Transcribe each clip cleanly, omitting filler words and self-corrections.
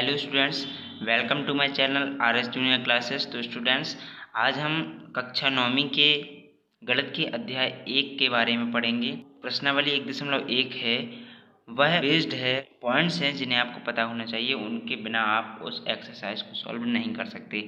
Hello students, welcome to my channel R S junior classes. तो students, आज हम कक्षा 9वीं के गणित के अध्याय 1 के बारे में पढ़ेंगे। प्रश्नावली 1.1 है, वह बेस्ड है, पॉइंट्स हैं जिन्हें आपको पता होना चाहिए, उनके बिना आप उस एक्सरसाइज को सॉल्व नहीं कर सकते।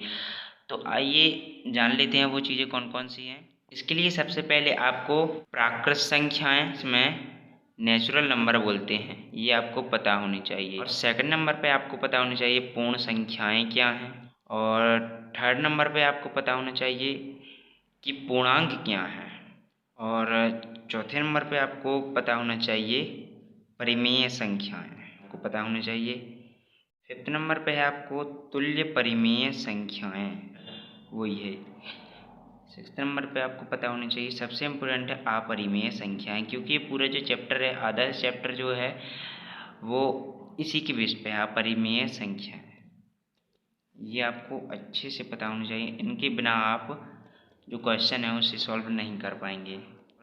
तो आइए जान लेते हैं वो चीज़ें कौन कौन सी हैं। इसके लिए सबसे पहले आपको प्राकृत संख्याएं में नेचुरल नंबर बोलते हैं, ये आपको पता होनी चाहिए। और सेकंड नंबर पे आपको पता होनी चाहिए पूर्ण संख्याएं क्या हैं। और थर्ड नंबर पे आपको पता होना चाहिए कि पूर्णांक क्या है। और चौथे नंबर पे आपको पता होना चाहिए परिमेय संख्याएं आपको पता होनी चाहिए। फिफ्थ नंबर पे है आपको तुल्य परिमेय संख्याएं, वही है। सिक्स्थ नंबर पे आपको पता होनी चाहिए, सबसे इम्पोर्टेंट है अपरिमेय संख्याएं, क्योंकि ये पूरा जो चैप्टर है, आधा चैप्टर जो है वो इसी के बेस पे है, अपरिमेय संख्या है। ये आपको अच्छे से पता होना चाहिए, इनके बिना आप जो क्वेश्चन है उसे सॉल्व नहीं कर पाएंगे।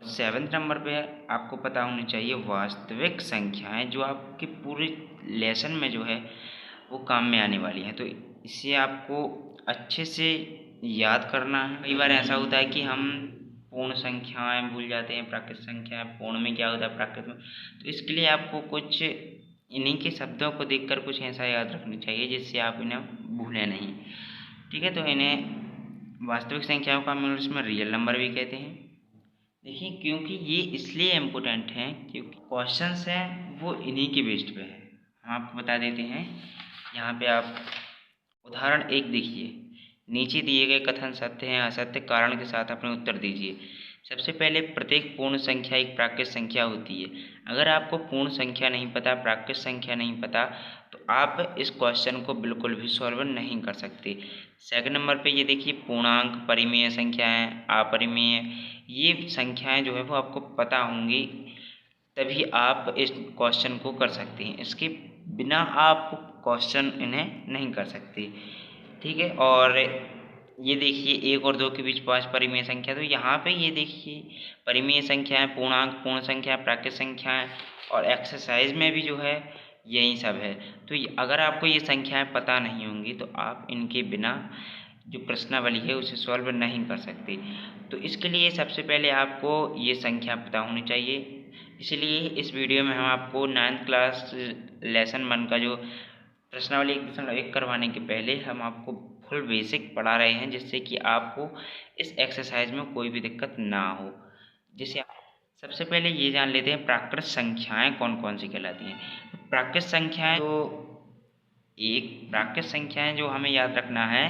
सेवन्थ नंबर पे आपको पता होनी चाहिए वास्तविक संख्याएं, जो आपके पूरे लेसन में जो है वो काम में आने वाली है। तो इसे आपको अच्छे से याद करना है। कई बार ऐसा होता है कि हम पूर्ण संख्याएं भूल जाते हैं, प्राकृत संख्याएं पूर्ण में क्या होता है, प्राकृत में। तो इसके लिए आपको कुछ इन्हीं के शब्दों को देखकर कुछ ऐसा याद रखना चाहिए जिससे आप इन्हें भूलें नहीं। ठीक है, तो इन्हें वास्तविक संख्याओं का हम इंग्लिश में रियल नंबर भी कहते हैं। देखिए, क्योंकि ये इसलिए इम्पोर्टेंट हैं क्योंकि क्वेश्चंस हैं वो इन्हीं के बेस्ड पे है। हम आपको बता देते हैं। यहाँ पे आप उदाहरण 1 देखिए, नीचे दिए गए कथन सत्य हैं असत्य, कारण के साथ अपने उत्तर दीजिए। सबसे पहले, प्रत्येक पूर्ण संख्या एक प्राकृत संख्या होती है। अगर आपको पूर्ण संख्या नहीं पता, प्राकृत संख्या नहीं पता, तो आप इस क्वेश्चन को बिल्कुल भी सॉल्व नहीं कर सकते। सेकंड नंबर पे ये देखिए, पूर्णांक, परिमेय संख्याएं, अपरिमेय, ये संख्याएं जो है वो आपको पता होंगी, तभी आप इस क्वेश्चन को कर सकते हैं। इसके बिना आप क्वेश्चन इन्हें नहीं कर सकते। ठीक है, और ये देखिए 1 और 2 के बीच 5 परिमेय संख्या। तो यहाँ पे ये देखिए परिमेय संख्याएं, पूर्णांक, पूर्ण संख्या, प्राकृत संख्याएं, और एक्सरसाइज में भी जो है यही सब है। तो अगर आपको ये संख्याएं पता नहीं होंगी तो आप इनके बिना जो प्रश्नावली है उसे सॉल्व नहीं कर सकते। तो इसके लिए सबसे पहले आपको ये संख्या पता होनी चाहिए। इसलिए इस वीडियो में हम आपको 9th क्लास लेसन 1 का जो प्रश्नावली 1.1 करवाने के पहले हम आपको फुल बेसिक पढ़ा रहे हैं, जिससे कि आपको इस एक्सरसाइज में कोई भी दिक्कत ना हो। जैसे सबसे पहले ये जान लेते हैं प्राकृत संख्याएं कौन कौन सी कहलाती हैं। प्राकृत संख्याएं तो प्राकृत संख्याएं जो हमें याद रखना है,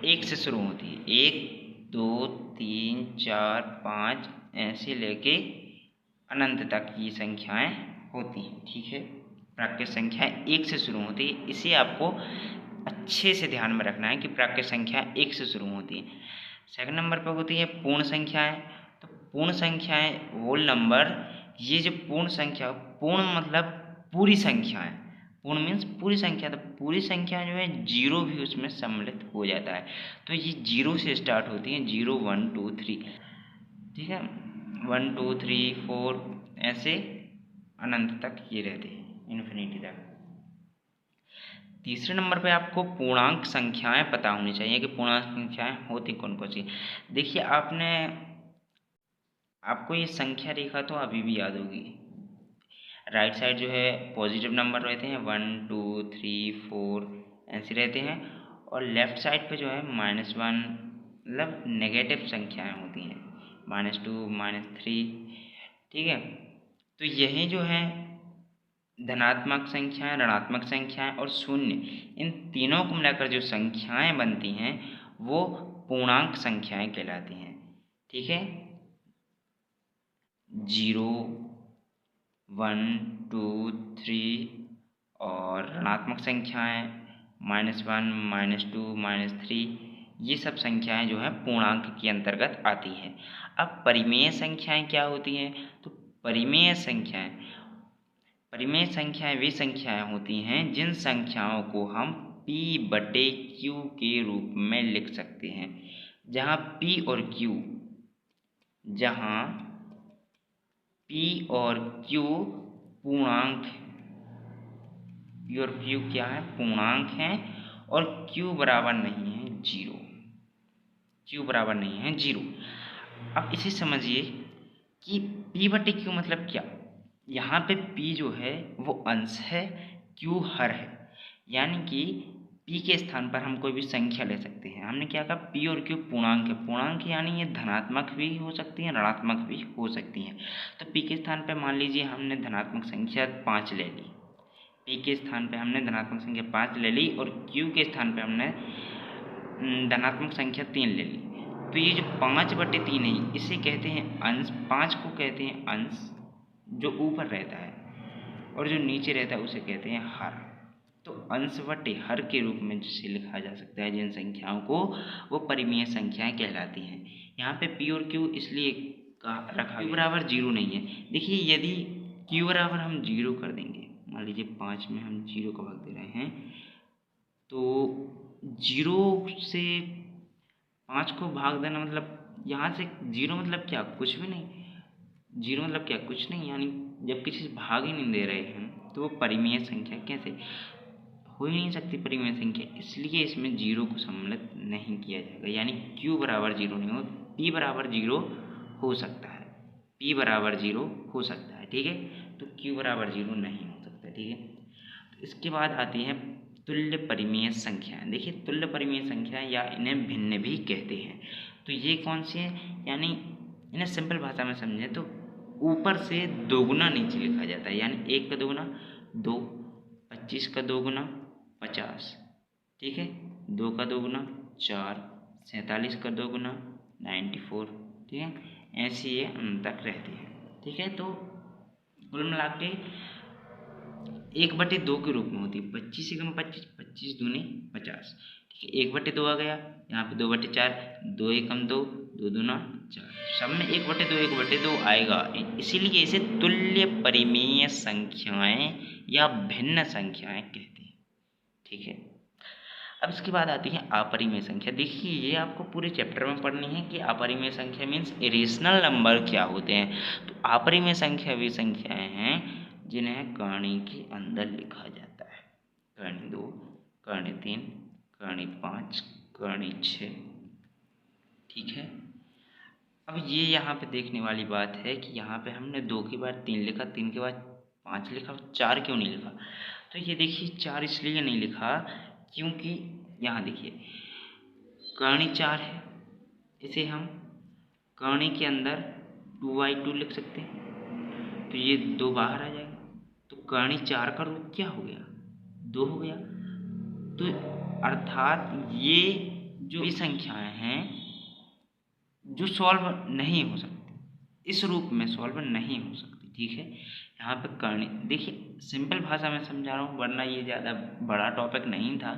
1 से शुरू होती है। 1, 2, 3, 4, 5 ऐसे लेके अनंत तक ये संख्याएं होती हैं। ठीक है, प्राकृत संख्याएं 1 से शुरू होती है, इसे आपको अच्छे से ध्यान में रखना है कि प्राकृत संख्याएं 1 से शुरू होती हैं। सेकंड नंबर पर होती है पूर्ण संख्याएं। तो पूर्ण संख्याएं होल नंबर, ये जो पूर्ण संख्या, पूर्ण मतलब पूरी संख्याएं, पूर्ण मीन्स पूरी संख्या। तो पूरी संख्या जो है जीरो भी उसमें सम्मिलित हो जाता है। तो ये जीरो से स्टार्ट होती है, 0, 1, 2, 3। ठीक है, 1, 2, 3, 4 ऐसे अनंत तक ये रहते हैं, इन्फिनिटी तक। तीसरे नंबर पे आपको पूर्णांक संख्याएं पता होनी चाहिए कि पूर्णांक संख्याएं होती कौन कौन सी। देखिए, आपको ये संख्या रेखा तो अभी भी याद होगी। राइट साइड जो है पॉजिटिव नंबर रहते हैं, 1, 2, 3, 4 ऐसे रहते हैं, और लेफ्ट साइड पे जो है -1 मतलब नेगेटिव संख्याएं होती हैं, -2, -3। ठीक है, तो यही जो है धनात्मक संख्याएं, ऋणात्मक संख्याएं और शून्य, इन तीनों को मिलाकर जो संख्याएं बनती हैं वो पूर्णांक संख्याएं कहलाती हैं। ठीक है, 0, 1, 2, 3, और ऋणात्मक संख्याएं -1, -2, -3, ये सब संख्याएं जो है पूर्णांक के अंतर्गत आती हैं। अब परिमेय संख्याएं क्या होती हैं? तो परिमेय संख्याएं वे संख्याएं होती हैं जिन संख्याओं को हम P/Q के रूप में लिख सकते हैं। जहाँ P और Q पूर्णांक पी और क्यू क्या है, पूर्णांक हैं और क्यू बराबर नहीं है जीरो, क्यू बराबर नहीं है जीरो। अब इसे समझिए कि पी बटे क्यू मतलब क्या। यहाँ पे पी जो है वो अंश है, क्यू हर है, यानी कि पी के स्थान पर हम कोई भी संख्या ले सकते हैं। हमने क्या कहा, पी और क्यू पूर्णांक है, पूर्णांक यानी ये धनात्मक भी हो सकती हैं, ऋणात्मक भी हो सकती हैं। तो पी के स्थान पर मान लीजिए हमने धनात्मक संख्या 5 ले ली, पी के स्थान पे हमने धनात्मक संख्या 5 ले ली और क्यू के स्थान पे हमने धनात्मक संख्या 3 ले ली। तो ये जो 5/3 है इसे कहते हैं अंश, 5 को कहते हैं अंश जो ऊपर रहता है, और जो नीचे रहता है उसे कहते हैं हर। तो अंश बटे हर के रूप में जिसे लिखा जा सकता है जिन संख्याओं को, वो परिमेय संख्याएं कहलाती हैं। यहाँ पे पी और क्यू इसलिए रखा क्यू बराबर जीरो नहीं है। देखिए यदि क्यू बराबर हम जीरो कर देंगे, मान लीजिए 5 में हम जीरो का भाग दे रहे हैं, तो जीरो से 5 को भाग देना मतलब यहाँ से जीरो मतलब क्या, कुछ भी नहीं। जीरो मतलब क्या, कुछ नहीं, यानी जब किसी से भाग ही नहीं दे रहे हैं तो वो परिमेय संख्या कैसे हो ही नहीं सकती परिमेय संख्या, इसलिए इसमें जीरो को सम्मिलित नहीं किया जाएगा। यानी क्यू बराबर जीरो नहीं हो, पी बराबर जीरो हो सकता है, पी बराबर जीरो हो सकता है, ठीक है। तो क्यू बराबर जीरो नहीं हो सकता, ठीक है। तो इसके बाद आती है तुल्य परिमेय संख्याएं। देखिए तुल्य परिमेय संख्याएं या इन्हें भिन्न भी कहते हैं। तो ये कौन सी है, यानी इन्हें सिंपल भाषा में समझें तो ऊपर से दोगुना नीचे लिखा जाता है, यानी 1 का दोगुना 2, 25 का दोगुना 50, ठीक है, 2 का दोगुना 4, 47 का दोगुना 94, ठीक है। ऐसी ये अंत तक रहती है, ठीक है। तो कुल मिला के 1/2 के रूप में होती है, 25 एकम 25, 25 दूनी 50, ठीक है। 1/2 आ गया, यहाँ पे 2/4, 2 एकम 2, 2 दूना 4, सब में 1/2 1/2 आएगा, इसीलिए इसे तुल्य परिमेय संख्याएं या भिन्न संख्याएं कहते हैं, ठीक है। अब इसके बाद आती है अपरिमेय संख्या। देखिए ये आपको पूरे चैप्टर में पढ़नी है कि अपरिमेय संख्या मीन्स इरेशनल नंबर क्या होते हैं। तो अपरिमेय संख्या वे संख्याएं हैं जिन्हें कर्ण के अंदर लिखा जाता है, कर्ण 2, कर्ण 3, कर्ण 5, कर्ण 6, ठीक है। अब ये यहाँ पे देखने वाली बात है कि यहाँ पे हमने 2 के बाद 3 लिखा, 3 के बाद 5 लिखा, 4 क्यों नहीं लिखा। तो ये देखिए 4 इसलिए नहीं लिखा क्योंकि यहाँ देखिए कर्ण 4 है, इसे हम कर्ण के अंदर 2/2 लिख सकते हैं, तो ये 2 बाहर आ जाएगा, तो कर्ण 4 का रूप क्या हो गया, 2 हो गया। तो अर्थात ये जो भी संख्याएं हैं जो सॉल्व नहीं हो सकती, इस रूप में सॉल्व नहीं हो सकती, ठीक है। यहाँ पे कर्ण, देखिए सिंपल भाषा में समझा रहा हूँ वरना ये ज़्यादा बड़ा टॉपिक नहीं था,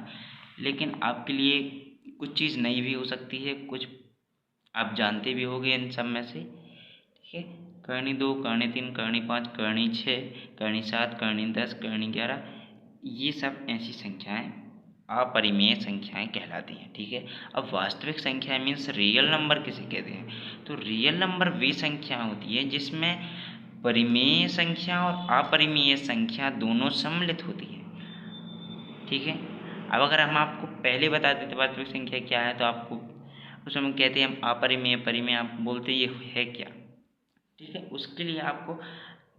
लेकिन आपके लिए कुछ चीज़ नई भी हो सकती है, कुछ आप जानते भी होंगे इन सब में से, ठीक है। कर्ण 2, कर्ण 3, कर्ण 5, कर्ण 6, कर्ण 7, कर्ण 10, कर्ण 11, ये सब ऐसी संख्याएं अपरिमेय संख्याएं कहलाती हैं, ठीक है। अब वास्तविक संख्या मीन्स रियल नंबर किसे कहते हैं, तो रियल नंबर वे संख्या होती है जिसमें परिमेय संख्या और अपरिमेय संख्या दोनों सम्मिलित होती है, ठीक है। अब अगर हम आपको पहले बता देते वास्तविक संख्या क्या है तो आपको उसमें हम कहते हैं हम अपरिमेय परिमेय, आप बोलते ये है क्या, ठीक है। उसके लिए आपको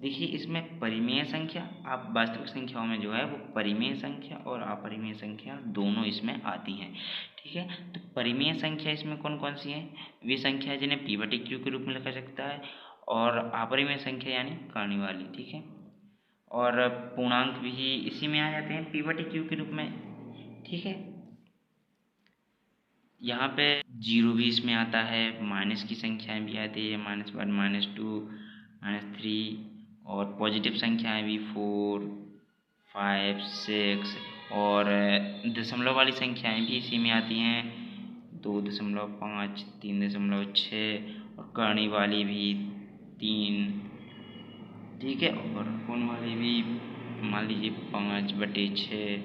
देखिए इसमें परिमेय संख्या, आप वास्तविक संख्याओं में जो है वो परिमेय संख्या और अपरिमेय संख्या दोनों इसमें आती हैं, ठीक है। तो परिमेय संख्या इसमें कौन कौन सी हैं, वे संख्या जिन्हें p/q के रूप में लिखा जा सकता है, और अपरिमेय संख्या यानी कर्ण वाली, ठीक है। और पूर्णांक भी इसी में आ जाते हैं p/q के रूप में, ठीक है। यहाँ पे जीरो भी इसमें आता है, माइनस की संख्याएं भी आती है, -1, -2, -3, और पॉजिटिव संख्याएं भी 4, 5, 6, और दशमलव वाली संख्याएं भी इसी में आती हैं, 2.5, 3.6, और कर्ण वाली भी 3, ठीक है, और कोण वाली भी मान लीजिए 5/6,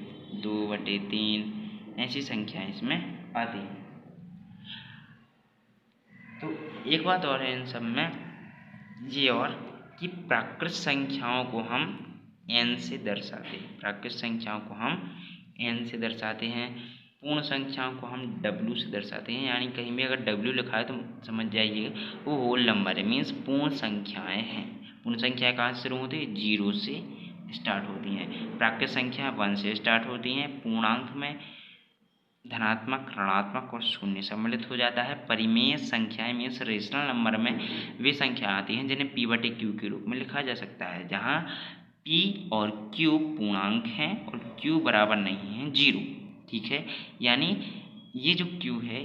2/3, ऐसी संख्याएं इसमें आती हैं। तो एक बात और है इन सब में ये और कि प्राकृत संख्याओं को हम n से दर्शाते हैं। प्राकृत संख्याओं को हम n से दर्शाते हैं। पूर्ण संख्याओं को हम w से दर्शाते हैं। यानी कहीं भी अगर w लिखा है तो समझ जाइए वो होल नंबर है, मीन्स पूर्ण संख्याएं हैं। पूर्ण संख्याएं कहाँ से शुरू होती है? 0 से स्टार्ट होती हैं। प्राकृत संख्या 1 से स्टार्ट होती हैं। पूर्णांक में धनात्मक, ऋणात्मक और शून्य सम्मिलित हो जाता है। परिमेय संख्याएं मीन्स रेशनल नंबर में वे संख्या आती हैं जिन्हें p/q के रूप में लिखा जा सकता है, जहां p और q पूर्णांक हैं और q बराबर नहीं है 0। ठीक है, यानी ये जो q है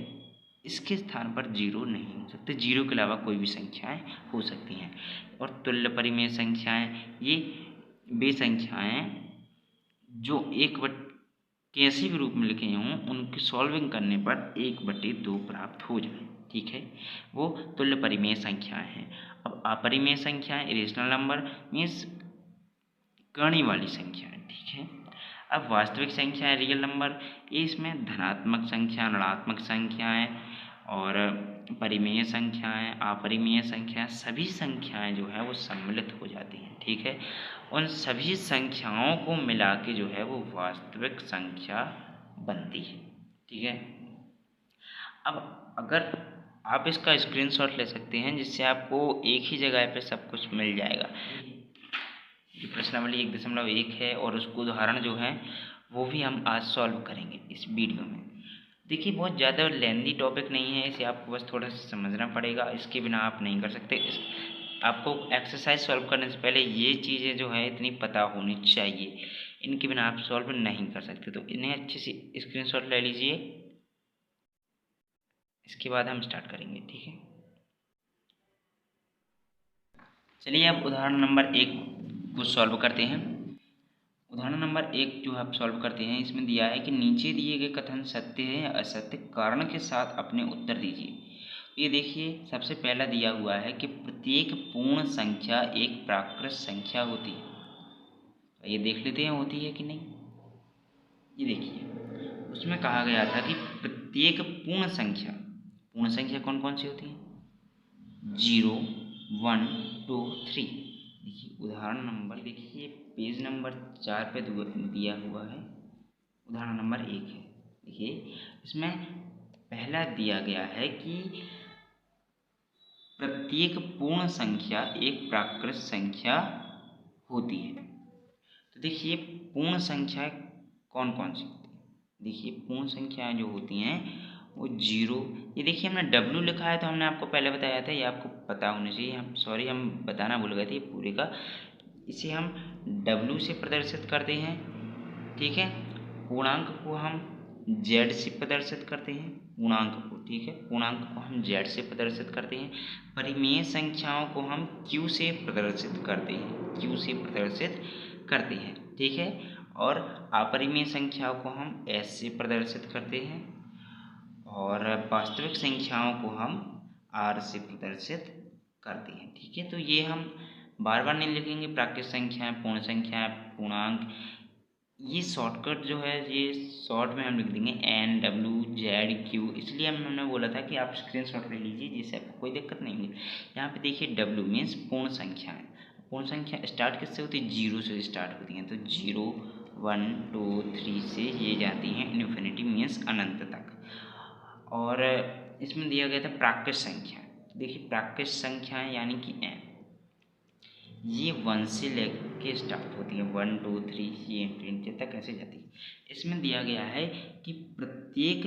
इसके स्थान पर 0 नहीं हो सकते, 0 के अलावा कोई भी संख्याएं हो सकती हैं। और तुल्य परिमेय संख्याएं, ये वे संख्याएं जो कैसे भी रूप में लिखे हों उनकी सॉल्विंग करने पर 1/2 प्राप्त हो जाए। ठीक है, वो तुल्य परिमेय संख्याएं हैं। अब अपरिमेय संख्याएं, इरेशनल नंबर मीन्स कर्ण वाली संख्याएं। ठीक है, अब वास्तविक संख्याएं, रियल नंबर, ये इसमें धनात्मक संख्या, ऋणात्मक संख्याएं और परिमेय संख्याएं, अपरिमेय संख्याएं, सभी संख्याएं जो है वो सम्मिलित हो जाती हैं। ठीक है, उन सभी संख्याओं को मिला के जो है वो वास्तविक संख्या बनती है। ठीक है, अब अगर आप इसका स्क्रीनशॉट ले सकते हैं जिससे आपको एक ही जगह पे सब कुछ मिल जाएगा। ये प्रश्नावली 1.1 है और उसको उदाहरण जो है वो भी हम आज सॉल्व करेंगे इस वीडियो में। देखिए, बहुत ज़्यादा लेंदी टॉपिक नहीं है, इसे आपको बस थोड़ा सा समझना पड़ेगा, इसके बिना आप नहीं कर सकते। आपको एक्सरसाइज सॉल्व करने से पहले ये चीज़ें जो है इतनी पता होनी चाहिए, इनके बिना आप सॉल्व नहीं कर सकते। तो इन्हें अच्छे से स्क्रीनशॉट ले लीजिए, इसके बाद हम स्टार्ट करेंगे। ठीक है, चलिए अब उदाहरण नंबर 1 को सॉल्व करते हैं। उदाहरण नंबर 1 जो आप सॉल्व करते हैं, इसमें दिया है कि नीचे दिए गए कथन सत्य है या असत्य, कारण के साथ अपने उत्तर दीजिए। ये देखिए, सबसे पहला दिया हुआ है कि प्रत्येक पूर्ण संख्या एक प्राकृत संख्या होती है। ये देख लेते हैं होती है कि नहीं। ये देखिए, उसमें कहा गया था कि प्रत्येक पूर्ण संख्या कौन कौन सी होती है? 0, 1, 2, 3। देखिए उदाहरण नंबर, देखिए पेज नंबर 4 पे दिया हुआ है, उदाहरण नंबर 1 है। देखिए इसमें पहला दिया गया है कि प्रत्येक पूर्ण संख्या एक प्राकृत संख्या होती है। तो देखिए पूर्ण संख्या कौन कौन सी होती है? देखिए पूर्ण संख्याएं जो होती हैं वो 0, ये देखिए हमने W लिखा है तो हमने आपको पहले बताया था, ये आपको पता होना चाहिए। हम बताना भूल गए थे पूरे का। इसे हम W से प्रदर्शित करते हैं। ठीक है, पूर्णांक को हम Z से प्रदर्शित करते हैं, पूर्णांक को। ठीक है, पूर्णांक को हम Z से प्रदर्शित करते हैं। परिमेय संख्याओं को हम Q से प्रदर्शित करते हैं। ठीक है, और अपरिमेय संख्याओं को हम S से प्रदर्शित करते हैं और वास्तविक संख्याओं को हम R से प्रदर्शित करते हैं। ठीक है, तो ये हम बार बार नहीं लिखेंगे। प्राकृत संख्याएं, पूर्ण संख्याएं, पूर्णांक, ये शॉर्टकट जो है ये शॉर्ट में हम लिख देंगे NWZQ। इसलिए हमने बोला था कि आप स्क्रीनशॉट ले लीजिए जिससे आपको कोई दिक्कत नहीं होगी। यहाँ पे देखिए W मीन्स पूर्ण संख्या है। पूर्ण संख्या स्टार्ट किससे होती है? 0 से स्टार्ट होती हैं। तो 0, 1, 2, 3 से ये जाती हैं इन्फिनिटी मीन्स अनंत तक। और इसमें दिया गया था प्राकृत संख्या। देखिए प्राकृत संख्याएं यानी कि n, ये 1 से लेके स्टार्ट होती है, 1, 2, 3 ये इन्फिनिटी तक ऐसे जाती है। इसमें दिया गया है कि प्रत्येक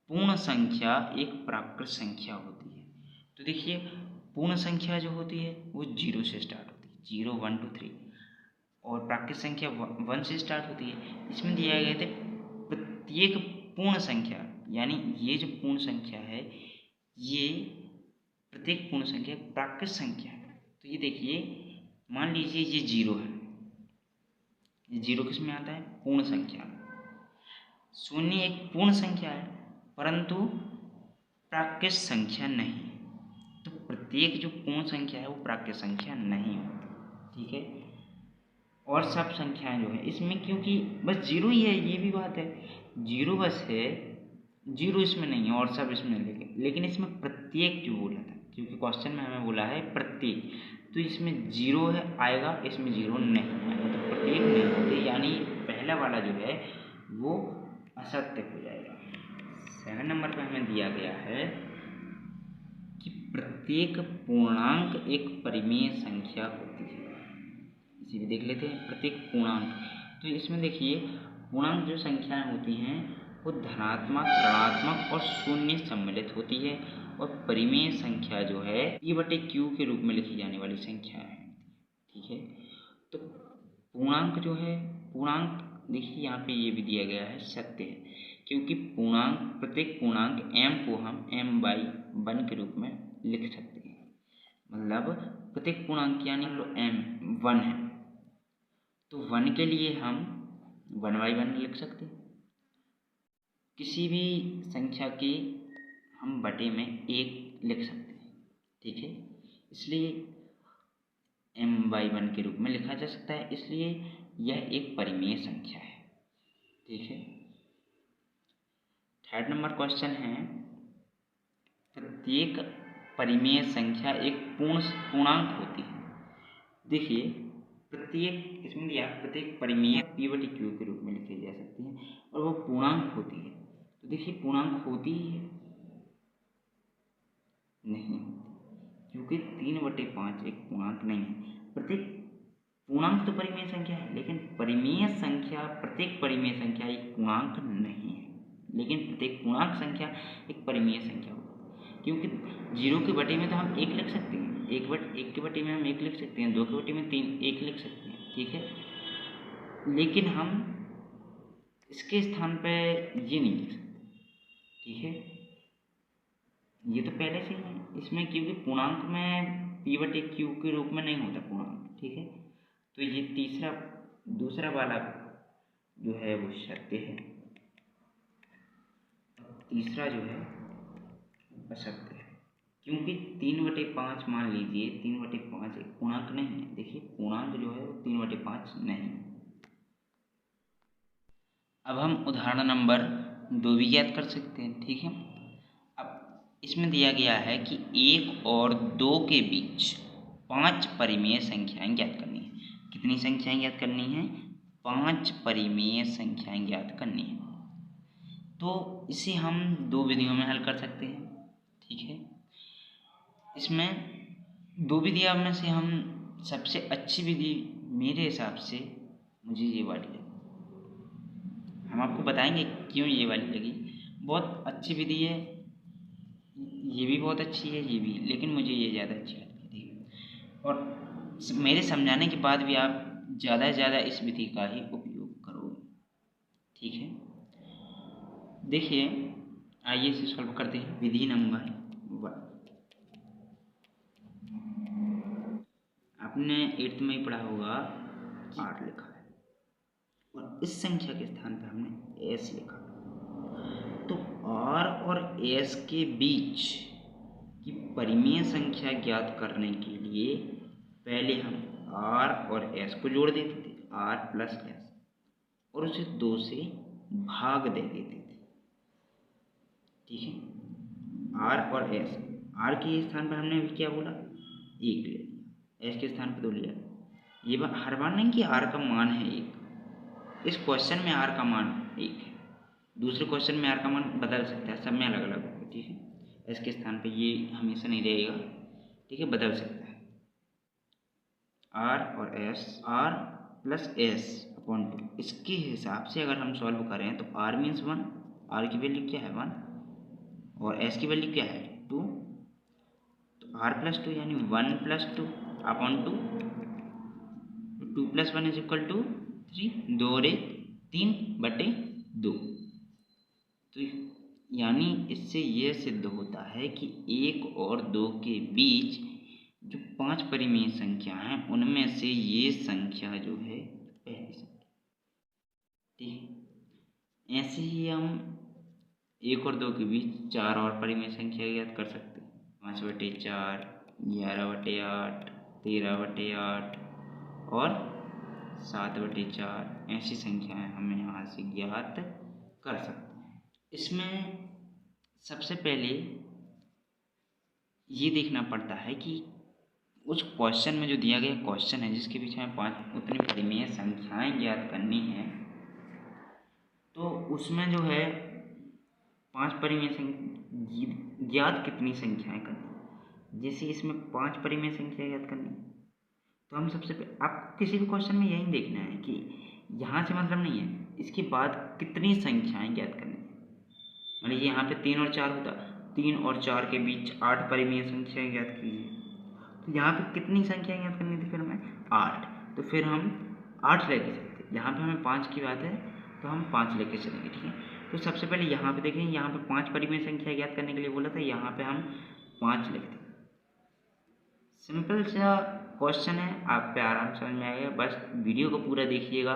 पूर्ण संख्या एक प्राकृत संख्या होती है। तो देखिए पूर्ण संख्या जो होती है वो 0 से स्टार्ट होती है, 0, 1, 2, 3, और प्राकृत संख्या 1 से स्टार्ट होती है। इसमें दिया गया था प्रत्येक पूर्ण संख्या, यानी ये जो पूर्ण संख्या है ये प्रत्येक पूर्ण संख्या प्राकृत संख्या है। तो ये देखिए मान लीजिए ये 0 है, ये 0 किस में आता है? पूर्ण संख्या। 0 एक पूर्ण संख्या है परंतु प्राकृत संख्या नहीं। तो प्रत्येक जो पूर्ण संख्या है वो प्राकृत संख्या नहीं होती। ठीक है, और सब संख्याएं जो है इसमें, क्योंकि बस 0 ही है, ये भी बात है, 0 बस है, 0 इसमें नहीं है और सब इसमें, लेकिन इसमें प्रत्येक जो बोला था, क्योंकि क्वेश्चन में हमें बोला है प्रत्येक, तो इसमें जीरो है आएगा, इसमें जीरो नहीं आएगा, तो प्रत्येक नहीं होते, यानी पहला वाला जो है वो असत्य हो जाएगा। 7 नंबर पे हमें दिया गया है कि प्रत्येक पूर्णांक एक परिमेय संख्या होती है। इसी भी देख लेते हैं प्रत्येक पूर्णांक। तो इसमें देखिए पूर्णांक जो संख्याएं होती हैं वो धनात्मक, ऋणात्मक और शून्य सम्मिलित होती है, और परिमेय संख्या जो है P/Q के रूप में लिखी जाने वाली संख्या है। ठीक है, तो पूर्णांक जो है, पूर्णांक देखिए यहाँ पे ये भी दिया गया है सत्य है, क्योंकि पूर्णांक प्रत्येक पूर्णांक m को हम m/1 के रूप में लिख सकते हैं। मतलब प्रत्येक पूर्णांक यानी m 1 है, तो 1 के लिए हम 1/1 लिख सकते हैं। किसी भी संख्या के हम बटे में 1 लिख सकते हैं। ठीक है, इसलिए m/1 के रूप में लिखा जा सकता है, इसलिए यह एक परिमेय संख्या है। ठीक है, 3rd नंबर क्वेश्चन है प्रत्येक परिमेय संख्या एक पूर्णांक होती है। देखिए प्रत्येक इसमें दिया प्रत्येक परिमेय P/Q के रूप में लिखी जा सकती है और वो पूर्णांक होती है। तो देखिए पूर्णांक होती है नहीं होती, क्योंकि 3/5 एक पूर्णांक नहीं है। प्रत्येक पूर्णांक तो परिमेय संख्या है, लेकिन परिमेय संख्या प्रत्येक परिमेय संख्या एक पूर्णांक नहीं है, लेकिन प्रत्येक पूर्णांक संख्या एक परिमेय संख्या होती है। क्योंकि 0 के बटे में तो हम 1 लिख सकते हैं, 1 के बटे में हम 1 लिख सकते हैं, 2 के बटे में 1 लिख सकते हैं। ठीक है, लेकिन हम इसके स्थान पे ये नहीं लिख सकते। ठीक है, ये तो पहले से ही है इसमें, क्योंकि पूर्णांक में P/Q के रूप में नहीं होता पूर्णांक। ठीक है, तो ये दूसरा वाला जो है वो सत्य है, तीसरा जो है असत्य है। क्योंकि 3/5 मान लीजिए 3/5 एक पूर्णांक नहीं है। देखिए पूर्णांक जो है वो 3/5 नहीं है। अब हम उदाहरण नंबर 2 भी ज्ञात कर सकते हैं। ठीक है, अब इसमें दिया गया है कि 1 और 2 के बीच 5 परिमेय संख्याएं ज्ञात करनी है। कितनी संख्याएं ज्ञात करनी है? 5 परिमेय संख्याएं ज्ञात करनी है। तो इसे हम 2 विधियों में हल कर सकते हैं। ठीक है, इसमें 2 विधियों में से हम सबसे अच्छी विधि मेरे हिसाब से मुझे ये वाली लगी। हम आपको बताएंगे क्यों ये वाली लगी। बहुत अच्छी विधि है, ये भी बहुत अच्छी है ये भी, लेकिन मुझे ये ज़्यादा अच्छी लगती है। और मेरे समझाने के बाद भी आप ज़्यादा से ज़्यादा इस विधि का ही उपयोग करोगे। ठीक है, देखिए आइए इसे सॉल्व करते हैं। विधि नंबर 1 आपने 8th में ही पढ़ा होगा, 8 लिखा है और इस संख्या के स्थान पर हमने s लिखा। तो r और s के बीच की परिमेय संख्या ज्ञात करने के लिए पहले हम r और s को जोड़ देते थे, r + s, और उसे 2 से भाग दे देते थे। ठीक है, r और s, r के स्थान पर हमने क्या बोला? 1 ले लिया, s के स्थान पर 2 लिया। ये हर बार नहीं कि r का मान है 1। इस क्वेश्चन में r का मान 1 है, दूसरे क्वेश्चन में r का मान बदल सकता है, सब में अलग अलग होगा। ठीक है, s के स्थान पे ये हमेशा नहीं रहेगा। ठीक है, बदल सकता है। r और s, r + s/2, इसके हिसाब से अगर हम सॉल्व करें तो r मीन्स 1, r की वैल्यू क्या है 1 और s की वैल्यू क्या है 2, तो r + 2 यानी 1 + 2/2, 2 + 1 = 3, 2 और 1 3/2। तो यानी इससे यह सिद्ध होता है कि 1 और 2 के बीच जो 5 परिमेय संख्या हैं उनमें से ये संख्या जो है पहली संख्या। ठीक है, ऐसे ही हम 1 और 2 के बीच 4 और परिमेय संख्या ज्ञात कर सकते हैं। 5/4, 11/8, 13/8 और 7/4, ऐसी संख्याएं हमें यहाँ से ज्ञात कर सकते हैं। इसमें सबसे पहले ये देखना पड़ता है कि उस क्वेश्चन में जो दिया गया क्वेश्चन है जिसके पीछे हमें 5 उतनी परिमेय संख्याएं ज्ञात करनी है, तो उसमें जो है 5 परिमेय ज्ञात कितनी संख्याएं करनी। जैसे इसमें 5 परिमेय संख्या ज्ञात करनी, तो हम सबसे पहले आपको किसी भी क्वेश्चन में यही देखना है कि यहाँ से मतलब नहीं है, इसके बाद कितनी संख्याएं ज्ञात करनी है। मान लीजिए यहाँ पे 3 और 4 होता, 3 और 4 के बीच 8 परिमेय संख्याएं ज्ञात कीजिए, तो यहाँ पे कितनी संख्या ज्ञात करनी थी फिर हमें 8, तो फिर हम 8 लेके चलते। यहाँ पे हमें 5 की बात है तो हम 5 लेके चलेंगे, ठीक है। तो सबसे पहले यहाँ पे देखें, यहाँ पे 5 परिमेय संख्या ज्ञात करने के लिए बोला था, यहाँ पे हम 5 लिखते। सिंपल सा क्वेश्चन है, आप पे आराम समझ में आएगा। बस वीडियो को पूरा देखिएगा,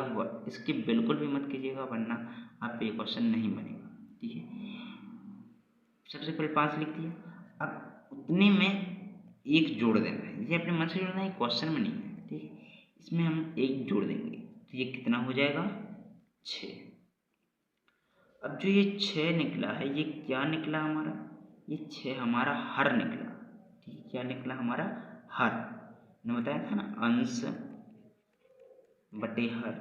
इसकी बिल्कुल भी मत कीजिएगा, वरना आप पे ये नहीं बनेगा, ठीक है। सबसे पहले 5 लिख दिया। अब उतने में एक जोड़ देना है, ये अपने मन से जोड़ना है, क्वेश्चन में नहीं है, ठीक है। इसमें हम एक जोड़ देंगे तो ये कितना हो जाएगा 6। अब जो ये 6 निकला है, ये क्या निकला हमारा, ये 6 हमारा हर निकला, ठीक है। क्या निकला हमारा हर, ने बताया था ना अंश बटे हर,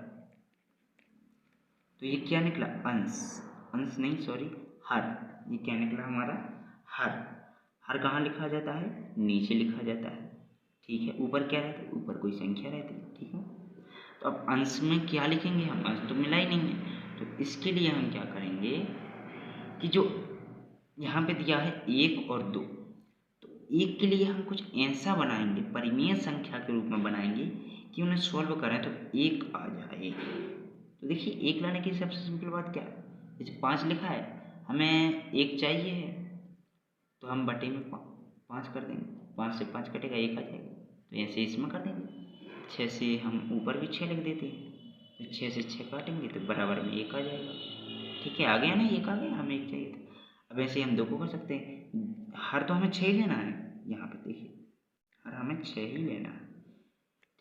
तो ये क्या निकला अंश, अंश नहीं सॉरी हर। ये क्या निकला हमारा हर। हर कहाँ लिखा जाता है, नीचे लिखा जाता है, ठीक है। ऊपर क्या रहता है, ऊपर कोई संख्या रहती है, ठीक है। तो अब अंश में क्या लिखेंगे हम, अंश तो मिला ही नहीं है, तो इसके लिए हम क्या करेंगे कि जो यहाँ पे दिया है 1 और 2, तो 1 के लिए हम कुछ ऐसा बनाएंगे, परिमेय संख्या के रूप में बनाएंगे कि उन्हें सॉल्व करें तो 1 आ जाए। तो देखिए 1 लाने की सबसे सिंपल बात क्या है, जैसे 5 लिखा है, हमें 1 चाहिए है, तो हम बटे में 5 कर देंगे, 5 से 5 कटेगा 1 आ जाएगा, तो ऐसे इसमें कर देंगे। 6 से हम ऊपर भी 6 लिख देते हैं, तो 6 से 6 काटेंगे तो बराबर में 1 आ जाएगा, ठीक है। आ गया ना, 1 आ गया, हमें 1 चाहिए था। अब ऐसे हम 2 को कर सकते हैं, हर तो हमें 6 ही लेना है, यहाँ पे देखिए हर हमें 6 ही लेना है,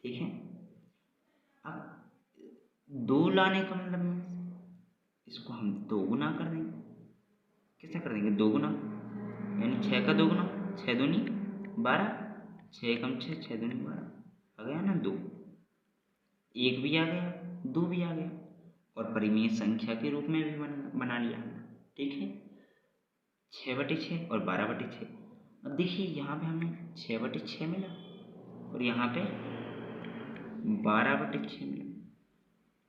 ठीक है। अब 2 लाने का मतलब इसको हम 2 गुना कर देंगे। कैसे कर देंगे, 2 गुना, यानी 6 का 2 गुना, 6 दूनी 12, 6 कम 6, 6 दूनी 12, आ गया ना 2। 1 भी आ गया, 2 भी आ गया, और परिमेय संख्या के रूप में भी बना लिया हमने, ठीक है। 6/6 और 12/6। अब देखिए यहाँ पे हमें 6/6 मिला और यहाँ पे 12/6 मिला,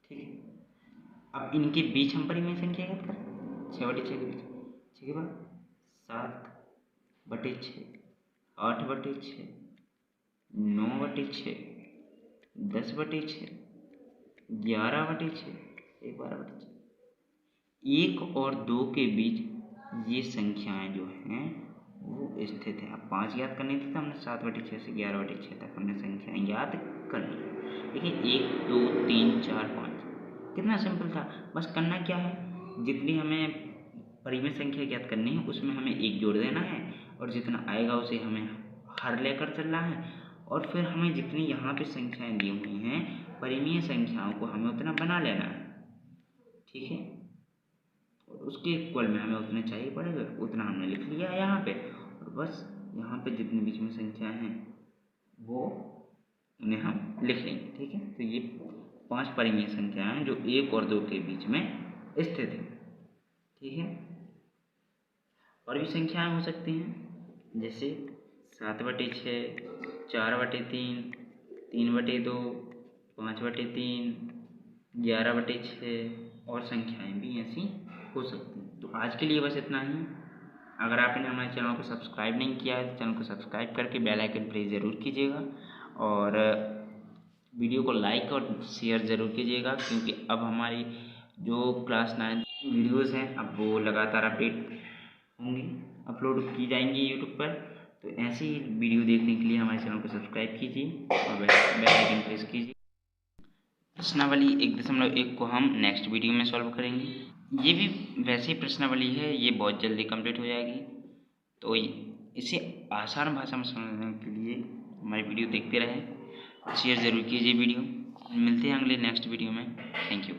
ठीक है। अब इनके बीच हम परिमेय संख्या ज्ञात करें, 6/6 के बीच 6 के बाद 7/6, 8/6, 9/6, 10/6, 11/6, 12/6। 1 और 2 के बीच ये संख्याएं जो हैं वो स्थित है। अब 5 ज्ञात करनी थी तो हमने 7/6 से 11/6 तक हमने संख्याएं ज्ञात कर ली। देखिए 1 2 3 4 5, कितना सिंपल था। बस करना क्या है, जितनी हमें परिमेय संख्या ज्ञात करनी है उसमें हमें 1 जोड़ देना है, और जितना आएगा उसे हमें हर लेकर चलना है, और फिर हमें जितनी यहाँ पे संख्याएं दी हुई हैं परिमेय संख्याओं को हमें उतना बना लेना है, ठीक है। और उसके इक्वल में हमें उतने चाहिए पड़ेगा, उतना हमने लिख लिया है यहाँ पे, और बस यहाँ पे जितनी बीच में संख्या हैं वो उन्हें हम लिख लेंगे, ठीक है। तो ये 5 परिमेय संख्याएं हैं जो 1 और 2 के बीच में स्थित है, ठीक है। और भी संख्याएं हो सकती हैं, जैसे 7/6, 4/3, 3/2, 5/3, 11/6 और संख्याएं भी ऐसी हो सकती हैं। तो आज के लिए बस इतना ही। अगर आपने हमारे चैनल को सब्सक्राइब नहीं किया है तो चैनल को सब्सक्राइब करके बेल आइकन प्रेस ज़रूर कीजिएगा, और वीडियो को लाइक और शेयर ज़रूर कीजिएगा, क्योंकि अब हमारी जो क्लास 9 वीडियोज़ हैं अब वो लगातार अपडेट होंगी, अपलोड की जाएंगी यूट्यूब पर। तो ऐसे ही वीडियो देखने के लिए हमारे चैनल को सब्सक्राइब कीजिए और बेल आइकन प्रेस कीजिए। प्रश्नावली 1.1 को हम नेक्स्ट वीडियो में सॉल्व करेंगे। ये भी वैसी प्रश्नावली है, ये बहुत जल्दी कंप्लीट हो जाएगी, तो इसे आसान भाषा में समझने के लिए हमारी वीडियो देखते रहें, शेयर ज़रूर कीजिए वीडियो। मिलते हैं अगले नेक्स्ट वीडियो में। Thank you.